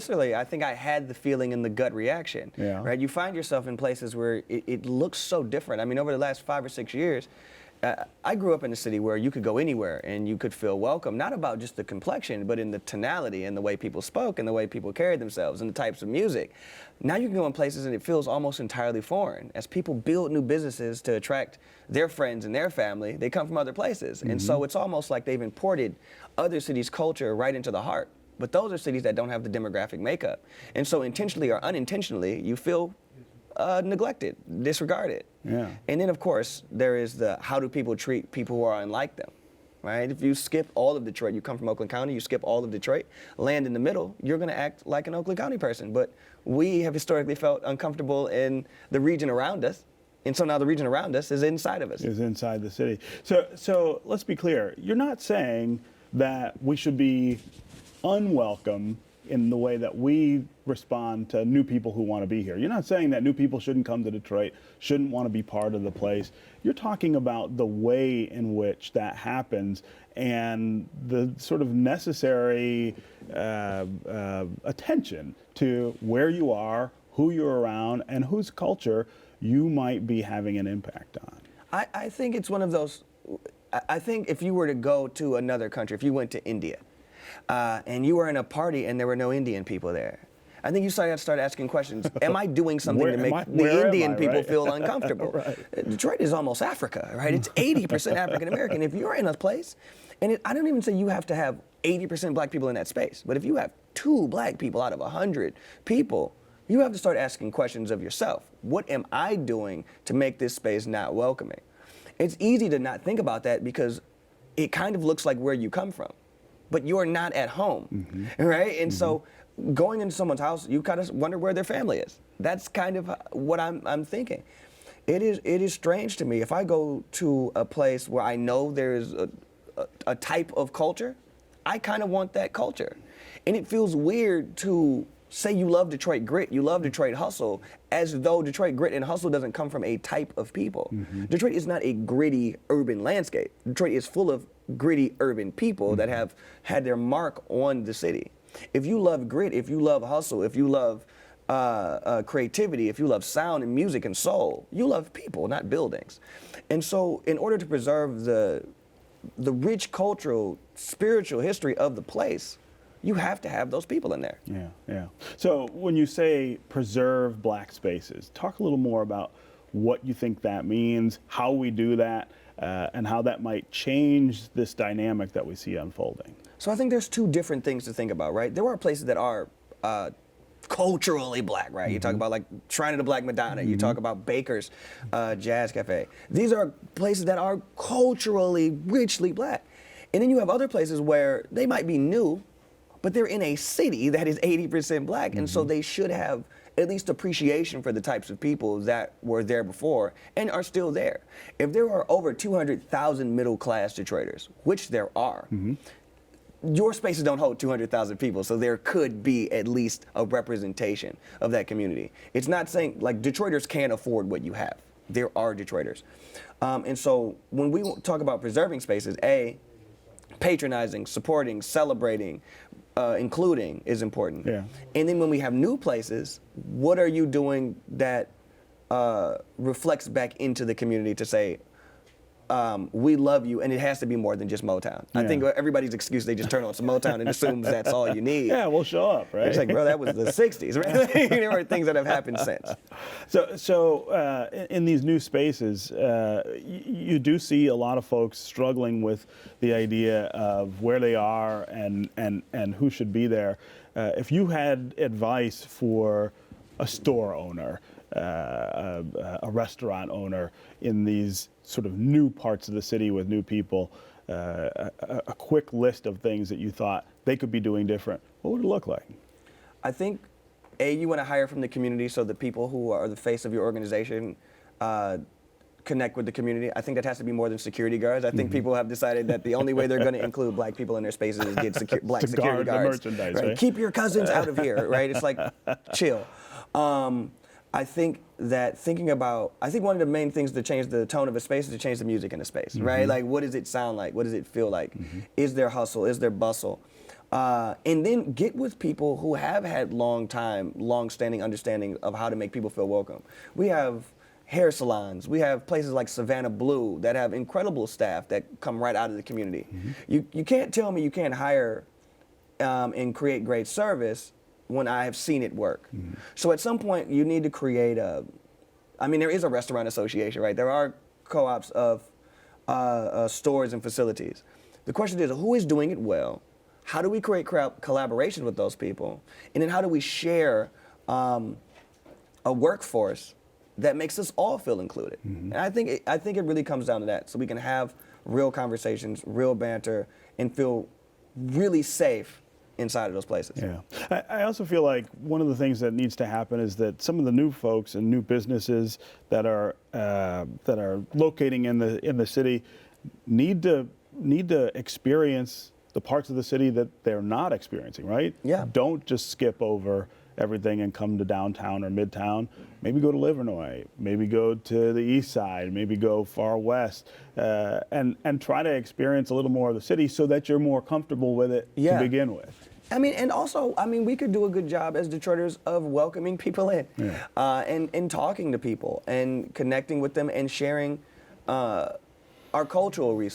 Personally, I think I had the feeling and the gut reaction. Yeah. Right? You find yourself in places where it looks so different. I mean, over the last 5 or 6 years, I grew up in a city where you could go anywhere and you could feel welcome, not about just the complexion, but in the tonality and the way people spoke and the way people carried themselves and the types of music. Now you can go in places and it feels almost entirely foreign. As people build new businesses to attract their friends and their family, they come from other places. And so it's almost like they've imported other cities' culture right into the heart. But those are cities that don't have the demographic makeup. And so intentionally or unintentionally, you feel neglected, disregarded. Yeah. And then, of course, there is the how do people treat people who are unlike them, right? If you skip all of Detroit, you come from Oakland County, you skip all of Detroit, land in the middle, you're going to act like an Oakland County person. But we have historically felt uncomfortable in the region around us. And so now the region around us is inside of us. Is inside the city. So let's be clear. You're not saying that we should be unwelcome in the way that we respond to new people who want to be here. You're not saying that new people shouldn't come to Detroit, shouldn't want to be part of the place. You're talking about the way in which that happens and the sort of necessary attention to where you are, who you're around, and whose culture you might be having an impact on. I think it's one of those, I think if you were to go to another country, if you went to India, and you were in a party and there were no Indian people there, I think you start asking questions. Am I doing something to make the Indian people feel uncomfortable? Right. Detroit is almost Africa, right? It's 80% African American. If you're in a place, and I don't even say you have to have 80% black people in that space, but if you have 2 black people out of 100 people, you have to start asking questions of yourself. What am I doing to make this space not welcoming? It's easy to not think about that because it kind of looks like where you come from, but you're not at home, right? And so going into someone's house, you kind of wonder where their family is. That's kind of what I'm thinking. It is strange to me if I go to a place where I know there's a type of culture, I kind of want that culture. And it feels weird to say you love Detroit grit, you love Detroit hustle, as though Detroit grit and hustle doesn't come from a type of people. Detroit is not a gritty urban landscape. Detroit is full of gritty urban people that have had their mark on the city. If you love grit, if you love hustle, if you love creativity, if you love sound and music and soul, you love people, not buildings. And so in order to preserve the rich cultural, spiritual history of the place, you have to have those people in there. Yeah. So when you say preserve black spaces, talk a little more about what you think that means, how we do that, and how that might change this dynamic that we see unfolding. So I think there's 2 different things to think about, right? There are places that are culturally black, right? You talk about like Shrine of the Black Madonna, you talk about Baker's Jazz Cafe. These are places that are culturally, richly black. And then you have other places where they might be new, but they're in a city that is 80% black, and so they should have at least appreciation for the types of people that were there before and are still there. If there are over 200,000 middle-class Detroiters, which there are, your spaces don't hold 200,000 people, so there could be at least a representation of that community. It's not saying, like, Detroiters can't afford what you have. There are Detroiters. And so when we talk about preserving spaces, patronizing, supporting, celebrating, including is important. Yeah. And then when we have new places, what are you doing that reflects back into the community to say, we love you, and it has to be more than just Motown. I think everybody's excuse, they just turn on some Motown and assumes that's all you need. Yeah, we'll show up, right? It's like, bro, that was the 60s, right? There are things that have happened since. So in these new spaces, you do see a lot of folks struggling with the idea of where they are and who should be there. If you had advice for a store owner, a restaurant owner in these sort of new parts of the city with new people, a quick list of things that you thought they could be doing different, what would it look like? I think, you want to hire from the community so the people who are the face of your organization connect with the community. I think that has to be more than security guards. I think people have decided that the only way they're going to include black people in their spaces is get black security guards. The merchandise, right? right? Keep your cousins out of here, right? It's like, chill. I think that I think one of the main things to change the tone of a space is to change the music in a space, right? Like, what does it sound like? What does it feel like? Is there hustle? Is there bustle? And then get with people who have had long-standing understanding of how to make people feel welcome. We have hair salons. We have places like Savannah Blue that have incredible staff that come right out of the community. You can't tell me you can't hire and create great service when I have seen it work. So at some point, you need to create there is a restaurant association, right? There are co-ops of stores and facilities. The question is, who is doing it well? How do we create collaboration with those people? And then how do we share a workforce that makes us all feel included? And I think it really comes down to that. So we can have real conversations, real banter, and feel really safe inside of those places. Yeah, I also feel like one of the things that needs to happen is that some of the new folks and new businesses that are locating in the city need to experience the parts of the city that they're not experiencing, right? Yeah. Don't just skip over everything and come to downtown or Midtown. Maybe go to Livernois, maybe go to the east side, maybe go far west, and try to experience a little more of the city so that you're more comfortable with it to begin with. We could do a good job as Detroiters of welcoming people in, and talking to people and connecting with them and sharing our cultural resources.